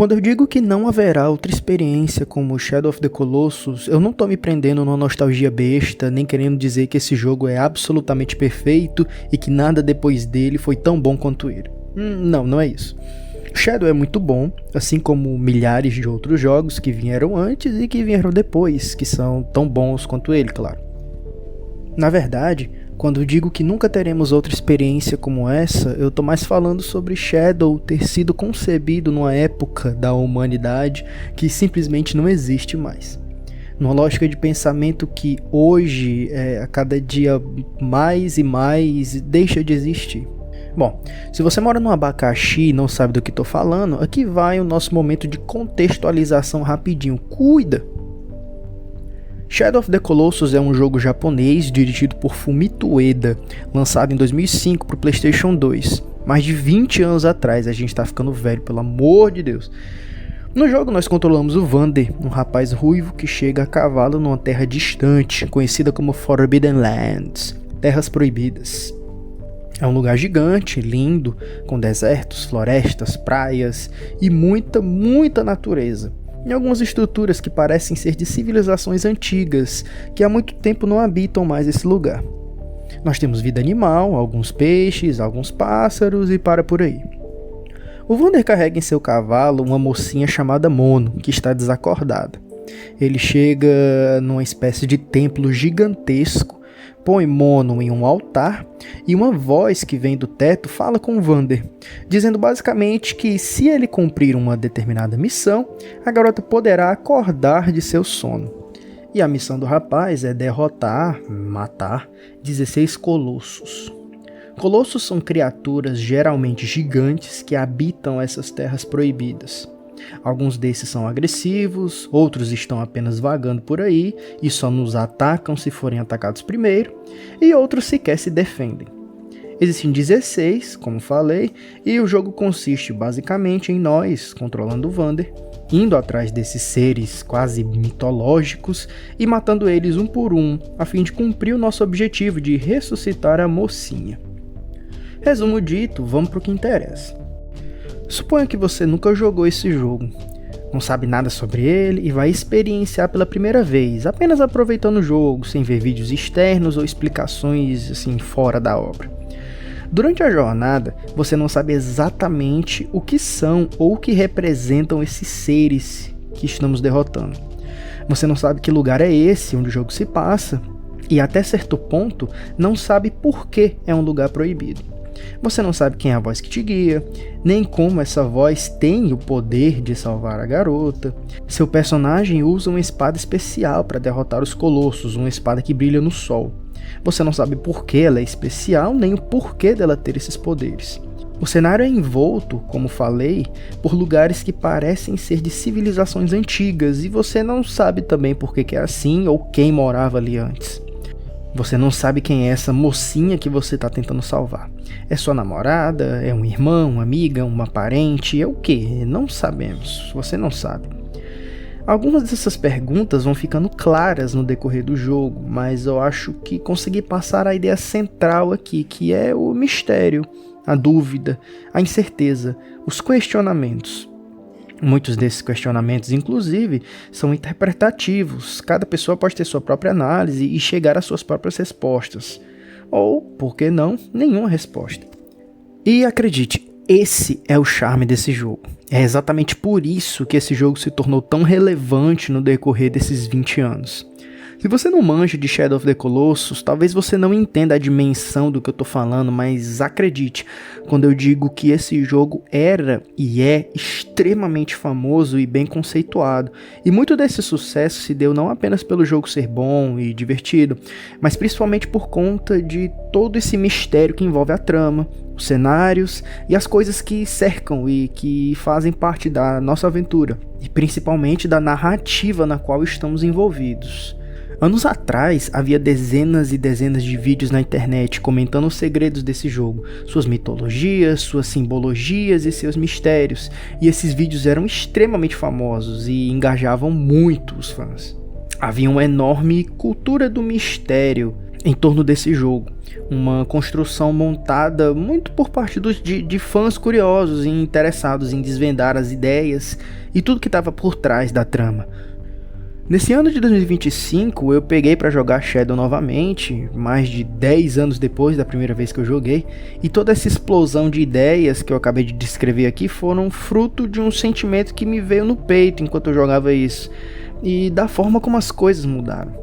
Quando eu digo que não haverá outra experiência como Shadow of the Colossus, eu não tô me prendendo numa nostalgia besta, nem querendo dizer que esse jogo é absolutamente perfeito e que nada depois dele foi tão bom quanto ele. Não é isso. Shadow é muito bom, assim como milhares de outros jogos que vieram antes e que vieram depois, que são tão bons quanto ele, claro. Na verdade, quando eu digo que nunca teremos outra experiência como essa, eu tô mais falando sobre Shadow ter sido concebido numa época da humanidade que simplesmente não existe mais. Numa lógica de pensamento que hoje, a cada dia mais e mais, deixa de existir. Bom, se você mora num abacaxi e não sabe do que tô falando, aqui vai o nosso momento de contextualização rapidinho. Cuida! Shadow of the Colossus é um jogo japonês dirigido por Fumito Ueda, lançado em 2005 para o PlayStation 2. Mais de 20 anos atrás, a gente tá ficando velho, pelo amor de Deus. No jogo nós controlamos o Vander, um rapaz ruivo que chega a cavalo numa terra distante, conhecida como Forbidden Lands, Terras Proibidas. É um lugar gigante, lindo, com desertos, florestas, praias e muita natureza. E algumas estruturas que parecem ser de civilizações antigas, que há muito tempo não habitam mais esse lugar. Nós temos vida animal, alguns peixes, alguns pássaros e para por aí. O Vander carrega em seu cavalo uma mocinha chamada Mono, que está desacordada. Ele chega numa espécie de templo gigantesco, põe Mono em um altar e uma voz que vem do teto fala com o Vander, dizendo basicamente que se ele cumprir uma determinada missão, a garota poderá acordar de seu sono. E a missão do rapaz é matar 16 colossos. Colossos são criaturas geralmente gigantes que habitam essas terras proibidas. Alguns desses são agressivos, outros estão apenas vagando por aí e só nos atacam se forem atacados primeiro, e outros sequer se defendem. Existem 16, como falei, e o jogo consiste basicamente em nós, controlando o Vander, indo atrás desses seres quase mitológicos e matando eles um por um, a fim de cumprir o nosso objetivo de ressuscitar a mocinha. Resumo dito, vamos para o que interessa. Suponha que você nunca jogou esse jogo, não sabe nada sobre ele e vai experienciar pela primeira vez, apenas aproveitando o jogo, sem ver vídeos externos ou explicações assim fora da obra. Durante a jornada, você não sabe exatamente o que são ou o que representam esses seres que estamos derrotando. Você não sabe que lugar é esse onde o jogo se passa e até certo ponto não sabe por que é um lugar proibido. Você não sabe quem é a voz que te guia, nem como essa voz tem o poder de salvar a garota. Seu personagem usa uma espada especial para derrotar os colossos, uma espada que brilha no sol. Você não sabe por que ela é especial, nem o porquê dela ter esses poderes. O cenário é envolto, como falei, por lugares que parecem ser de civilizações antigas e você não sabe também por que é assim ou quem morava ali antes. Você não sabe quem é essa mocinha que você está tentando salvar. É sua namorada? É um irmão, uma amiga, uma parente? É o quê? Não sabemos. Você não sabe. Algumas dessas perguntas vão ficando claras no decorrer do jogo, mas eu acho que consegui passar a ideia central aqui, que é o mistério, a dúvida, a incerteza, os questionamentos. Muitos desses questionamentos, inclusive, são interpretativos. Cada pessoa pode ter sua própria análise e chegar às suas próprias respostas. Ou, por que não, nenhuma resposta. E acredite, esse é o charme desse jogo. É exatamente por isso que esse jogo se tornou tão relevante no decorrer desses 20 anos. Se você não manja de Shadow of the Colossus, talvez você não entenda a dimensão do que eu tô falando, mas acredite, quando eu digo que esse jogo era e é extremamente famoso e bem conceituado, e muito desse sucesso se deu não apenas pelo jogo ser bom e divertido, mas principalmente por conta de todo esse mistério que envolve a trama, os cenários e as coisas que cercam e que fazem parte da nossa aventura, e principalmente da narrativa na qual estamos envolvidos. Anos atrás, havia dezenas e dezenas de vídeos na internet comentando os segredos desse jogo, suas mitologias, suas simbologias e seus mistérios, e esses vídeos eram extremamente famosos e engajavam muito os fãs. Havia uma enorme cultura do mistério em torno desse jogo, uma construção montada muito por parte de fãs curiosos e interessados em desvendar as ideias e tudo que estava por trás da trama. Nesse ano de 2025, eu peguei para jogar Shadow novamente, mais de 10 anos depois da primeira vez que eu joguei, e toda essa explosão de ideias que eu acabei de descrever aqui foram fruto de um sentimento que me veio no peito enquanto eu jogava isso, e da forma como as coisas mudaram.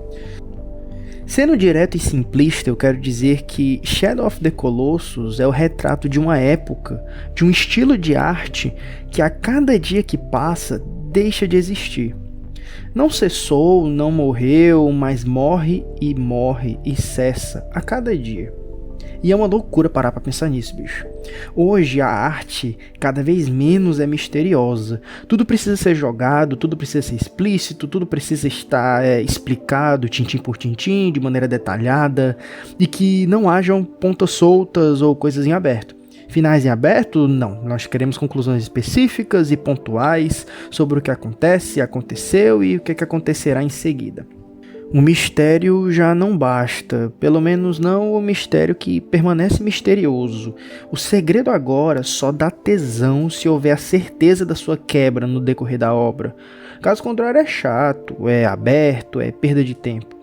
Sendo direto e simplista, eu quero dizer que Shadow of the Colossus é o retrato de uma época, de um estilo de arte que a cada dia que passa deixa de existir. Não cessou, não morreu, mas morre e cessa a cada dia. E é uma loucura parar pra pensar nisso, bicho. Hoje a arte cada vez menos é misteriosa. Tudo precisa ser jogado, tudo precisa ser explícito, tudo precisa estar explicado tintim por tintim, de maneira detalhada, e que não hajam pontas soltas ou coisas em aberto. Finais em aberto? Não. Nós queremos conclusões específicas e pontuais sobre o que acontece, aconteceu e o que acontecerá em seguida. O mistério já não basta, pelo menos não o mistério que permanece misterioso. O segredo agora só dá tesão se houver a certeza da sua quebra no decorrer da obra. Caso contrário é chato, é aberto, é perda de tempo.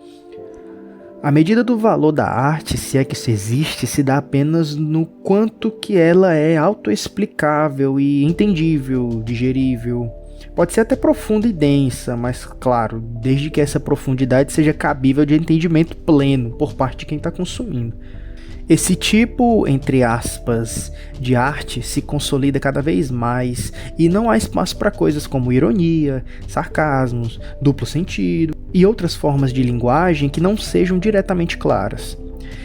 A medida do valor da arte, se é que isso existe, se dá apenas no quanto que ela é autoexplicável e entendível, digerível. Pode ser até profunda e densa, mas claro, desde que essa profundidade seja cabível de entendimento pleno por parte de quem está consumindo. Esse tipo, entre aspas, de arte se consolida cada vez mais e não há espaço para coisas como ironia, sarcasmos, duplo sentido e outras formas de linguagem que não sejam diretamente claras.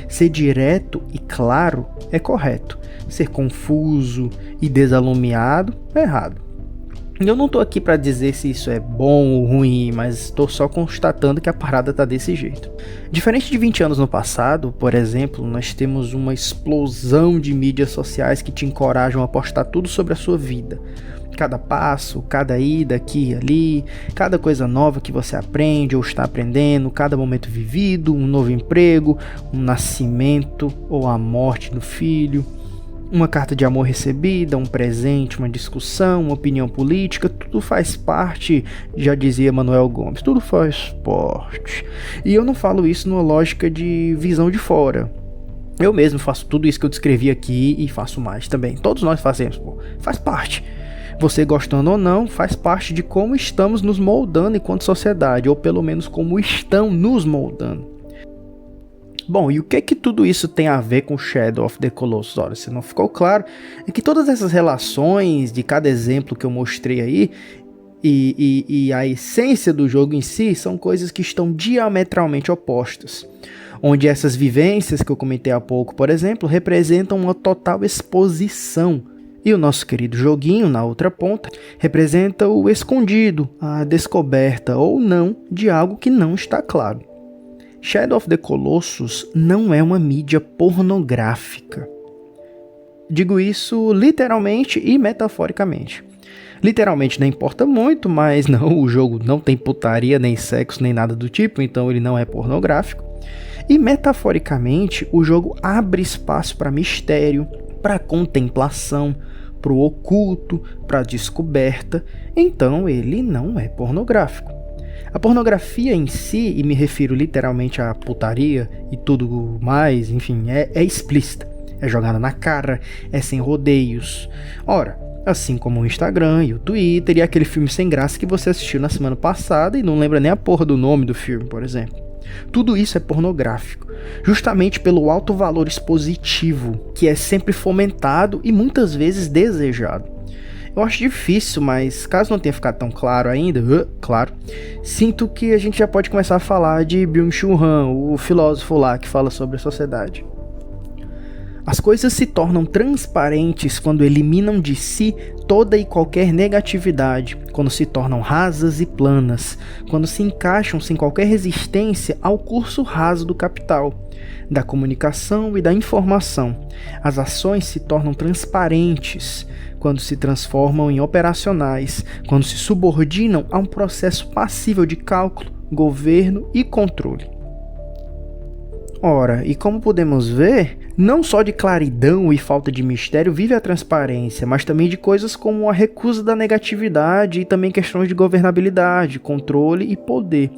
Ser direto e claro é correto, ser confuso e desalumiado é errado. Eu não tô aqui para dizer se isso é bom ou ruim, mas estou só constatando que a parada tá desse jeito. Diferente de 20 anos no passado, por exemplo, nós temos uma explosão de mídias sociais que te encorajam a postar tudo sobre a sua vida. Cada passo, cada ida aqui e ali, cada coisa nova que você aprende ou está aprendendo, cada momento vivido, um novo emprego, um nascimento ou a morte do filho. Uma carta de amor recebida, um presente, uma discussão, uma opinião política, tudo faz parte, já dizia Manuel Gomes, tudo faz parte. E eu não falo isso numa lógica de visão de fora. Eu mesmo faço tudo isso que eu descrevi aqui e faço mais também. Todos nós fazemos, pô. Faz parte. Você gostando ou não, faz parte de como estamos nos moldando enquanto sociedade, ou pelo menos como estão nos moldando. Bom, e o que tudo isso tem a ver com Shadow of the Colossus? Olha, se não ficou claro, é que todas essas relações de cada exemplo que eu mostrei aí e a essência do jogo em si são coisas que estão diametralmente opostas. Onde essas vivências que eu comentei há pouco, por exemplo, representam uma total exposição. E o nosso querido joguinho, na outra ponta, representa o escondido, a descoberta ou não de algo que não está claro. Shadow of the Colossus não é uma mídia pornográfica. Digo isso literalmente e metaforicamente. Literalmente não importa muito, mas não, o jogo não tem putaria, nem sexo, nem nada do tipo, então ele não é pornográfico. E metaforicamente, o jogo abre espaço para mistério, para contemplação, para o oculto, para a descoberta, então ele não é pornográfico. A pornografia em si, e me refiro literalmente à putaria e tudo mais, enfim, é explícita, é jogada na cara, é sem rodeios. Ora, assim como o Instagram e o Twitter e aquele filme sem graça que você assistiu na semana passada e não lembra nem a porra do nome do filme, por exemplo. Tudo isso é pornográfico, justamente pelo alto valor expositivo, que é sempre fomentado e muitas vezes desejado. Eu acho difícil, mas caso não tenha ficado tão claro ainda, claro, sinto que a gente já pode começar a falar de Byung-Chul Han, o filósofo lá que fala sobre a sociedade. As coisas se tornam transparentes quando eliminam de si toda e qualquer negatividade, quando se tornam rasas e planas, quando se encaixam sem qualquer resistência ao curso raso do capital, da comunicação e da informação. As ações se tornam transparentes quando se transformam em operacionais, quando se subordinam a um processo passível de cálculo, governo e controle. Ora, e como podemos ver, não só de claridão e falta de mistério vive a transparência, mas também de coisas como a recusa da negatividade e também questões de governabilidade, controle e poder.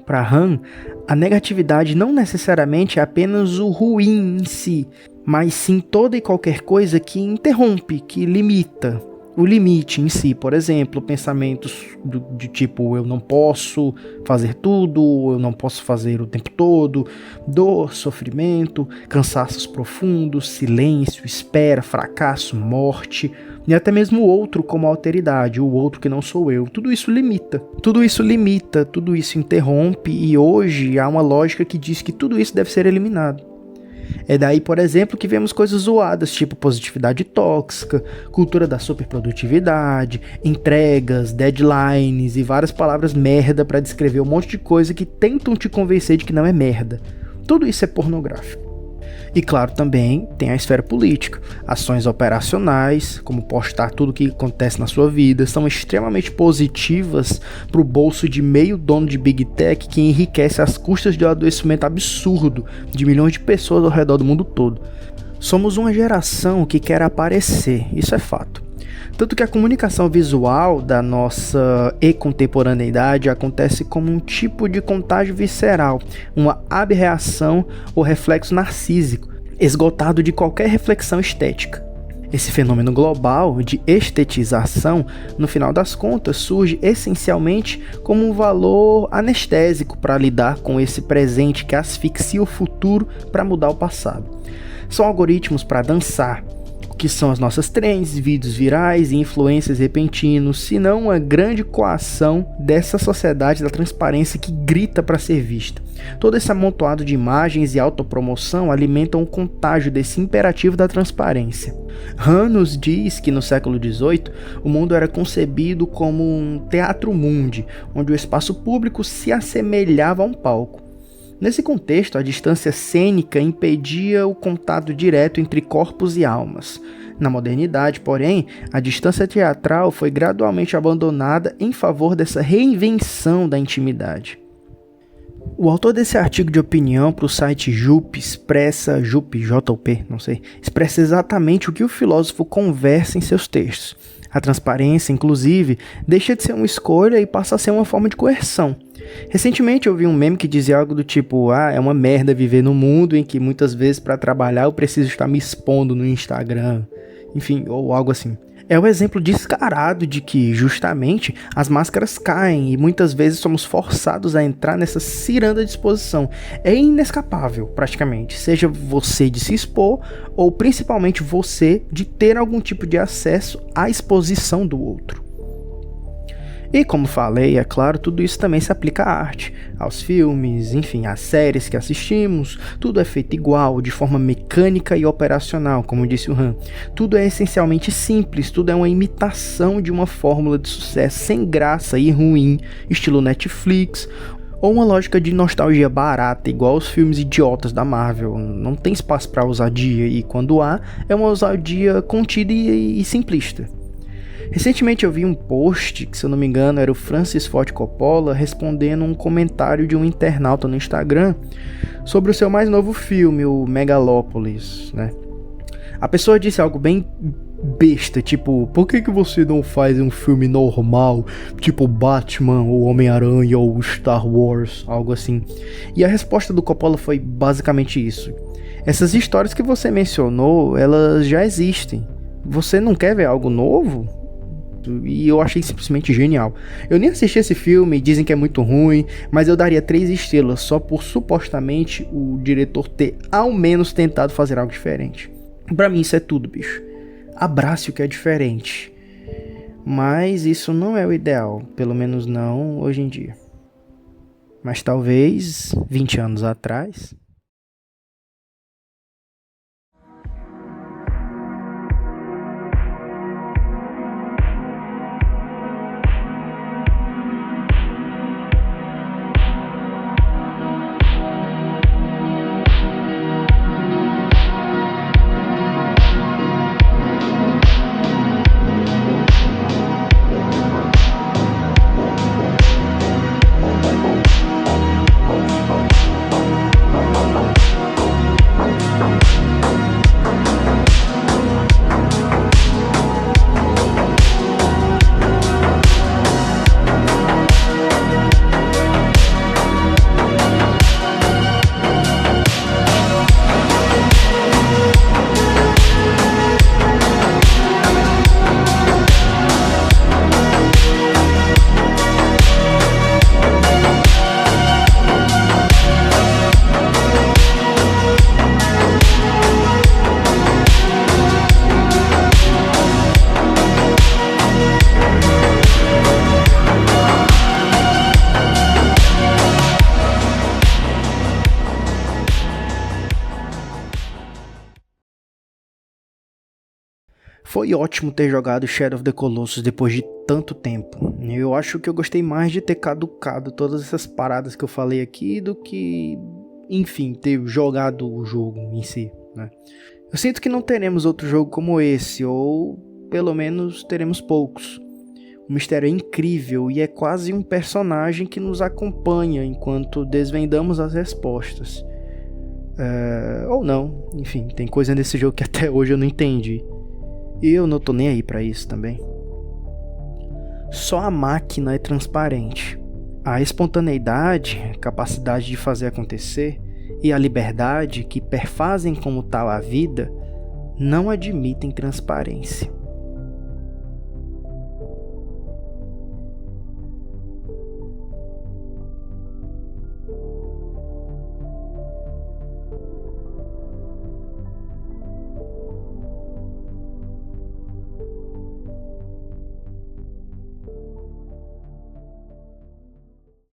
Para Han, a negatividade não necessariamente é apenas o ruim em si, mas sim toda e qualquer coisa que interrompe, que limita. O limite em si, por exemplo, pensamentos de tipo eu não posso fazer tudo, eu não posso fazer o tempo todo, dor, sofrimento, cansaços profundos, silêncio, espera, fracasso, morte, e até mesmo o outro como alteridade, o outro que não sou eu. Tudo isso limita, tudo isso interrompe, e hoje há uma lógica que diz que tudo isso deve ser eliminado. É daí, por exemplo, que vemos coisas zoadas, tipo positividade tóxica, cultura da superprodutividade, entregas, deadlines e várias palavras merda para descrever um monte de coisa que tentam te convencer de que não é merda. Tudo isso é pornográfico. E claro, também tem a esfera política. Ações operacionais, como postar tudo o que acontece na sua vida, são extremamente positivas para o bolso de meio dono de Big Tech que enriquece às custas de um adoecimento absurdo de milhões de pessoas ao redor do mundo todo. Somos uma geração que quer aparecer, isso é fato. Tanto que a comunicação visual da nossa e-contemporaneidade acontece como um tipo de contágio visceral, uma abreação ou reflexo narcísico, esgotado de qualquer reflexão estética. Esse fenômeno global de estetização, no final das contas, surge essencialmente como um valor anestésico para lidar com esse presente que asfixia o futuro para mudar o passado. São algoritmos para dançar, que são as nossas trends, vídeos virais e influências repentinos, senão uma grande coação dessa sociedade da transparência que grita para ser vista. Todo esse amontoado de imagens e autopromoção alimentam o contágio desse imperativo da transparência. Han nos diz que no século XVIII o mundo era concebido como um teatro mundi, onde o espaço público se assemelhava a um palco. Nesse contexto, a distância cênica impedia o contato direto entre corpos e almas. Na modernidade, porém, a distância teatral foi gradualmente abandonada em favor dessa reinvenção da intimidade. O autor desse artigo de opinião para o site JUP expressa exatamente o que o filósofo conversa em seus textos. A transparência, inclusive, deixa de ser uma escolha e passa a ser uma forma de coerção. Recentemente eu vi um meme que dizia algo do tipo, é uma merda viver num mundo em que muitas vezes para trabalhar eu preciso estar me expondo no Instagram, enfim, ou algo assim. É o exemplo descarado de que, justamente, as máscaras caem e muitas vezes somos forçados a entrar nessa ciranda de exposição. É inescapável, praticamente, seja você de se expor ou principalmente você de ter algum tipo de acesso à exposição do outro. E como falei, é claro, tudo isso também se aplica à arte, aos filmes, enfim, às séries que assistimos. Tudo é feito igual, de forma mecânica e operacional, como disse o Han. Tudo é essencialmente simples, tudo é uma imitação de uma fórmula de sucesso sem graça e ruim, estilo Netflix, ou uma lógica de nostalgia barata, igual os filmes idiotas da Marvel. Não tem espaço para ousadia e quando há, é uma ousadia contida e simplista. Recentemente eu vi um post, que se eu não me engano era o Francis Ford Coppola, respondendo um comentário de um internauta no Instagram sobre o seu mais novo filme, o Megalópolis, né? A pessoa disse algo bem besta, tipo, por que você não faz um filme normal, tipo Batman, ou Homem-Aranha, ou Star Wars, algo assim. E a resposta do Coppola foi basicamente isso. Essas histórias que você mencionou, elas já existem. Você não quer ver algo novo? E eu achei simplesmente genial. Eu nem assisti esse filme, dizem que é muito ruim, mas eu daria 3 estrelas só por supostamente o diretor ter ao menos tentado fazer algo diferente. Pra mim isso é tudo, bicho. Abrace o que é diferente. Mas isso não é o ideal, pelo menos não hoje em dia. Mas talvez 20 anos atrás... Foi ótimo ter jogado Shadow of the Colossus depois de tanto tempo. Eu acho que eu gostei mais de ter caducado todas essas paradas que eu falei aqui do que, enfim, ter jogado o jogo em si, né? Eu sinto que não teremos outro jogo como esse, ou pelo menos teremos poucos. O mistério é incrível e é quase um personagem que nos acompanha enquanto desvendamos as respostas. Ou não, enfim, tem coisa nesse jogo que até hoje eu não entendi. E eu não tô nem aí pra isso também. Só a máquina é transparente. A espontaneidade, a capacidade de fazer acontecer e a liberdade que perfazem como tal a vida não admitem transparência.